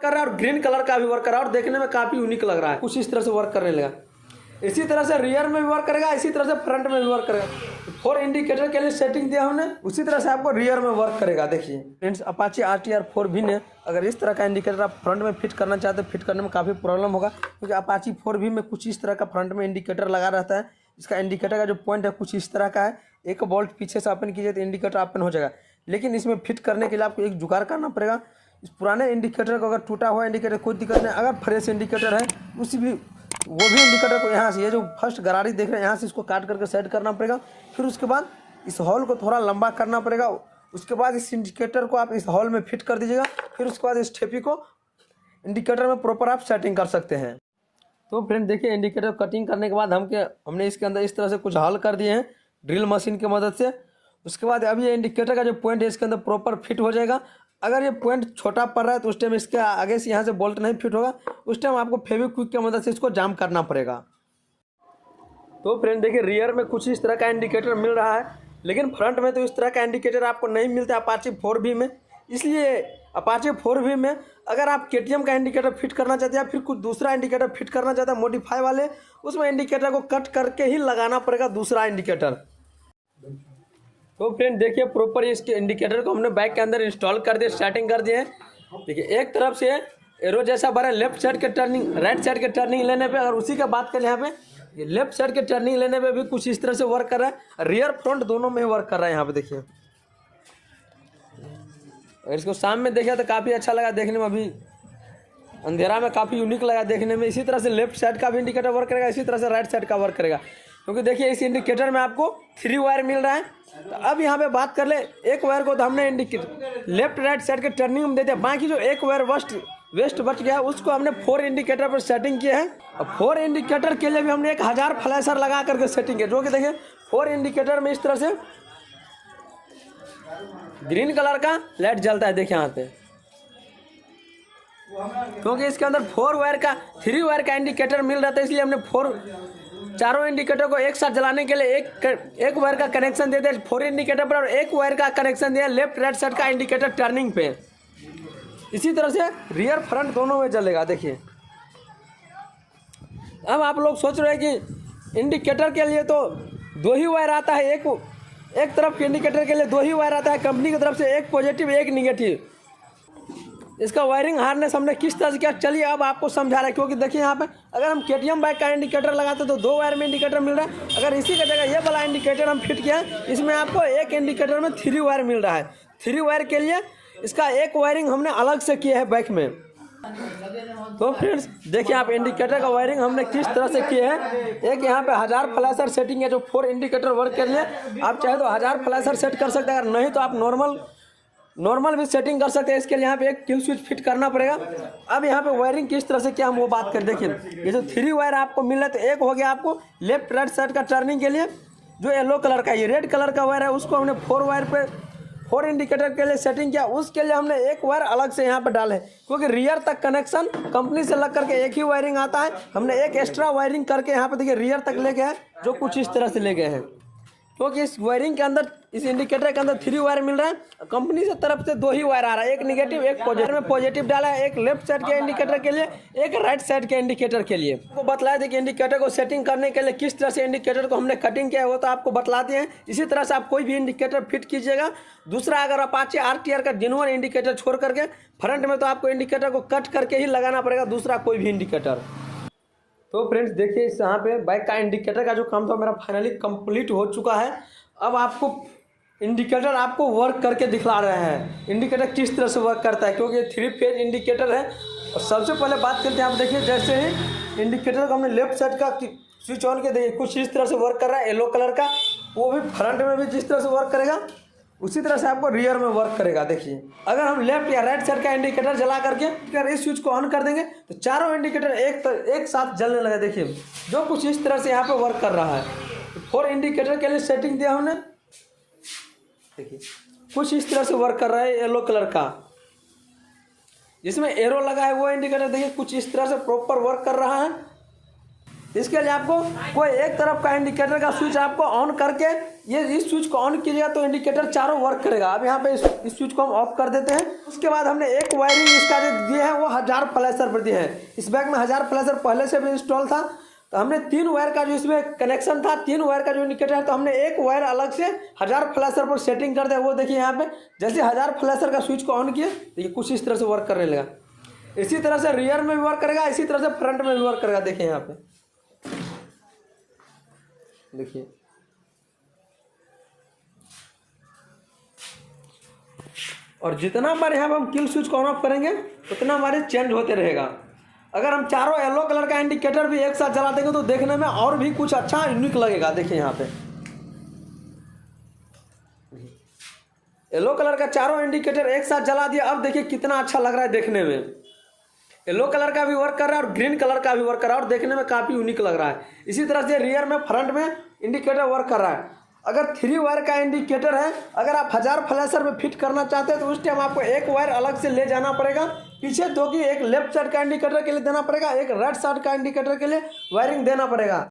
कर रहा है और ग्रीन कलर का भी वर्क कर रहा है और देखने में काफ़ी यूनिक लग रहा है। कुछ इस तरह से वर्क करने लगा। इसी तरह से रियर में भी वर्क करेगा, इसी तरह से फ्रंट में भी वर्क करेगा। 4 इंडिकेटर के लिए सेटिंग दिया हमने, उसी तरह से आपको रियर में वर्क करेगा। देखिए फ्रेंड्स, अपाचे RTR 4V ने अगर इस तरह का इंडिकेटर आप फ्रंट में फिट करना चाहते हैं, फिट करने में काफ़ी प्रॉब्लम होगा, क्योंकि अपाची 4V में कुछ इस तरह का फ्रंट में इंडिकेटर लगा रहता है। इसका इंडिकेटर का जो पॉइंट है कुछ इस तरह का है। एक बोल्ट पीछे से ओपन कीजिए तो इंडिकेटर ओपन हो जाएगा, लेकिन इसमें फिट करने के लिए आपको एक जुगाड़ करना पड़ेगा। इस पुराने इंडिकेटर को, अगर टूटा हुआ इंडिकेटर कोई दिक्कत नहीं, अगर फ्रेश इंडिकेटर है उसी भी वो भी इंडिकेटर को यहाँ से, ये जो फर्स्ट गरारी देख रहे हैं यहाँ से इसको काट करके सेट करना पड़ेगा। फिर उसके बाद इस हॉल को थोड़ा लंबा करना पड़ेगा। उसके बाद इस इंडिकेटर को आप इस हॉल में फिट कर दीजिएगा। फिर उसके बाद इस ठेपी को इंडिकेटर में प्रॉपर आप सेटिंग कर सकते हैं। तो फ्रेंड देखिए, इंडिकेटर कटिंग करने के बाद हमने इसके अंदर इस तरह से कुछ हॉल कर दिए हैं ड्रिल मशीन की मदद से। उसके बाद अब ये इंडिकेटर का जो पॉइंट है इसके अंदर प्रॉपर फिट हो जाएगा। अगर ये पॉइंट छोटा पड़ रहा है तो उस टाइम इसके आगे से यहाँ से बोल्ट नहीं फिट होगा, उस टाइम आपको फेविक्विक की मदद से इसको जाम करना पड़ेगा। तो फ्रेंड देखिए, रियर में कुछ इस तरह का इंडिकेटर मिल रहा है, लेकिन फ्रंट में तो इस तरह का इंडिकेटर आपको नहीं मिलता अपाचे 4V में। इसलिए अपाचे 4V में अगर आप KTM का इंडिकेटर फिट करना चाहते हैं या फिर कुछ दूसरा इंडिकेटर फिट करना चाहते हैं मॉडिफाई वाले, उसमें इंडिकेटर को कट करके ही लगाना पड़ेगा दूसरा इंडिकेटर। तो फ्रेंड देखिए, प्रॉपर इसके इंडिकेटर को हमने बाइक के अंदर इंस्टॉल कर दिया, सेटिंग कर दिए हैं। देखिए, एक तरफ से एरो जैसा बड़ा लेफ्ट साइड के टर्निंग, राइट साइड के टर्निंग लेने पे, अगर उसी का बात करें यहाँ पे, ये लेफ्ट साइड के टर्निंग लेने पे भी कुछ इस तरह से वर्क कर रहा है। रियर फ्रंट दोनों में ही वर्क कर रहा है। यहाँ पे देखिए, अगर इसको सामने देखिए तो काफ़ी अच्छा लगा देखने में, अभी अंधेरा में काफ़ी यूनिक लगा देखने में। इसी तरह से लेफ्ट साइड का भी इंडिकेटर वर्क करेगा, इसी तरह से राइट साइड का वर्क करेगा, क्योंकि देखिए इस इंडिकेटर में आपको 3 वायर मिल रहा है। तो अब यहाँ पे बात कर ले, एक वायर को तो हमने इंडिकेटर लेफ्ट राइट साइड के टर्निंग में देते हैं, बाकी जो एक वायर वेस्ट बच गया उसको हमने 4 इंडिकेटर पर सेटिंग किया है। और 4 इंडिकेटर के लिए भी हमने 1000 फ्लैशर लगा करके सेटिंग किया, जो कि देखिए 4 इंडिकेटर में इस तरह से ग्रीन कलर का लाइट जलता है। देखिए यहाँ पे, क्योंकि इसके अंदर 4 वायर का 3 वायर का इंडिकेटर मिल रहा था, इसलिए हमने चारों इंडिकेटर को एक साथ जलाने के लिए एक वायर का कनेक्शन देते हैं 4 इंडिकेटर पर, और एक वायर का कनेक्शन दिया लेफ्ट राइट साइड का इंडिकेटर टर्निंग पे। इसी तरह से रियर फ्रंट दोनों में जलेगा। देखिए, अब आप लोग सोच रहे हैं कि इंडिकेटर के लिए तो 2 ही वायर आता है, एक तरफ के इंडिकेटर के लिए 2 ही वायर आता है कंपनी की तरफ से, एक पॉजिटिव एक निगेटिव। इसका वायरिंग हार्नेस हमने किस तरह से किया, चलिए अब आपको समझा रहा है। क्योंकि देखिए यहाँ पे अगर हम KTM बाइक का इंडिकेटर लगाते तो 2 वायर में इंडिकेटर मिल रहा है, अगर इसी का जगह ये वाला इंडिकेटर हम फिट किया, इसमें आपको एक इंडिकेटर में 3 वायर मिल रहा है। 3 वायर के लिए इसका एक वायरिंग हमने अलग से किया है बाइक में। तो फ्रेंड्स देखिए, आप इंडिकेटर का वायरिंग हमने किस तरह से किया है। एक यहाँ पे 1000 फ्लैशर सेटिंग है, जो 4 इंडिकेटर वर्क कर लिए। आप चाहे तो 1000 फ्लैशर सेट कर सकते हैं, अगर नहीं तो आप नॉर्मल भी सेटिंग कर सकते हैं। इसके लिए यहाँ पे एक किल स्विच फिट करना पड़ेगा। अब यहाँ पे वायरिंग किस तरह से क्या हम वो बात करें। देखिए, ये जो 3 वायर आपको मिल रहा है, तो एक हो गया आपको लेफ्ट राइट साइड का टर्निंग के लिए, जो येलो कलर का, ये रेड कलर का वायर है उसको हमने 4 वायर पे 4 इंडिकेटर के लिए सेटिंग किया। उसके लिए हमने एक वायर अलग से यहाँ पे डाले, क्योंकि रियर तक कनेक्शन कंपनी से लग करके एक ही वायरिंग आता है। हमने एक एक्स्ट्रा वायरिंग करके यहाँ पे देखिए रियर तक ले गए हैं, जो कुछ इस तरह से ले गए हैं, क्योंकि इस वायरिंग के अंदर, इस इंडिकेटर के अंदर 3 वायर मिल रहा है। कंपनी से तरफ से 2 ही वायर आ रहा है, एक निगेटिव एक पॉजिटिव में पॉजिटिव डाला है, एक लेफ्ट साइड के इंडिकेटर के लिए, एक राइट साइड के इंडिकेटर के लिए। आपको बतलाया था कि इंडिकेटर को सेटिंग करने के लिए किस तरह से इंडिकेटर को हमने कटिंग किया है, वो तो आपको बतलाते हैं। इसी तरह से आप कोई भी इंडिकेटर फिट कीजिएगा। दूसरा, अगर अपाचे RTR का जेन्युइन इंडिकेटर छोड़ करके फ्रंट में, तो आपको इंडिकेटर को कट करके ही लगाना पड़ेगा दूसरा कोई भी इंडिकेटर। तो फ्रेंड्स देखिए, इस यहाँ पे बाइक का इंडिकेटर का जो काम था मेरा फाइनली कंप्लीट हो चुका है। अब आपको इंडिकेटर आपको वर्क करके दिखला रहे हैं, इंडिकेटर किस तरह से वर्क करता है, क्योंकि ये 3 फेज इंडिकेटर है। और सबसे पहले बात करते हैं, आप देखिए जैसे ही इंडिकेटर को हमने लेफ्ट साइड का स्विच ऑन के देखिए कुछ इस तरह से वर्क कर रहा है येलो कलर का, वो भी फ्रंट में भी जिस तरह से वर्क करेगा उसी तरह से आपको रियर में वर्क करेगा। देखिए, अगर हम लेफ्ट या राइट साइड का इंडिकेटर जला करके अगर इस स्विच को ऑन कर देंगे तो चारों इंडिकेटर एक साथ जलने लगे। देखिए, जो कुछ इस तरह से यहाँ पे वर्क कर रहा है। 4 इंडिकेटर के लिए सेटिंग दिया हमने, देखिए कुछ इस तरह से वर्क कर रहा है येलो कलर का, जिसमें एरो लगा है वो इंडिकेटर देखिए कुछ इस तरह से प्रॉपर वर्क कर रहा है। इसके लिए आपको कोई एक तरफ का इंडिकेटर का स्विच आपको ऑन करके ये इस स्विच को ऑन कीजिएगा तो इंडिकेटर चारों वर्क करेगा। अब यहाँ पे इस स्विच को हम ऑफ कर देते हैं। उसके बाद हमने एक वायरिंग इसका जो दिए है वो 1000 फ्लैशर पर दिए हैं। इस बैग में 1000 फ्लैशर पहले से भी इंस्टॉल था, तो हमने 3 वायर का जो इसमें कनेक्शन था, 3 वायर का जो इंडिकेटर है, तो हमने एक वायर अलग से 1000 फ्लैशर पर सेटिंग कर दिया। वो देखिए यहाँ पे जैसे 1000 फ्लैशर का स्विच को ऑन किए तो ये कुछ इस तरह से वर्क करने लगा। इसी तरह से रियर में भी वर्क करेगा, इसी तरह से फ्रंट में भी वर्क करेगा। देखिए यहाँ पे देखिए, और जितना बार यहाँ पे हम किल स्विच को ऑन ऑफ करेंगे उतना हमारे चेंज होते रहेगा। अगर हम चारों येलो कलर का इंडिकेटर भी एक साथ जला देंगे तो देखने में और भी कुछ अच्छा यूनिक लगेगा। देखिए यहाँ पे येलो कलर का चारों इंडिकेटर एक साथ जला दिया। अब देखिए कितना अच्छा लग रहा है देखने में। येलो कलर का भी वर्क कर रहा है और ग्रीन कलर का भी वर्क कर रहा है और देखने में काफ़ी यूनिक लग रहा है। इसी तरह से रियर में फ्रंट में इंडिकेटर वर्क कर रहा है। अगर 3 वायर का इंडिकेटर है, अगर आप 1000 फ्लैशर में फिट करना चाहते हैं तो उस टाइम आपको एक वायर अलग से ले जाना पड़ेगा पीछे, तो कि एक लेफ्ट साइड का इंडिकेटर के लिए देना पड़ेगा, एक राइट साइड का इंडिकेटर के लिए वायरिंग देना पड़ेगा।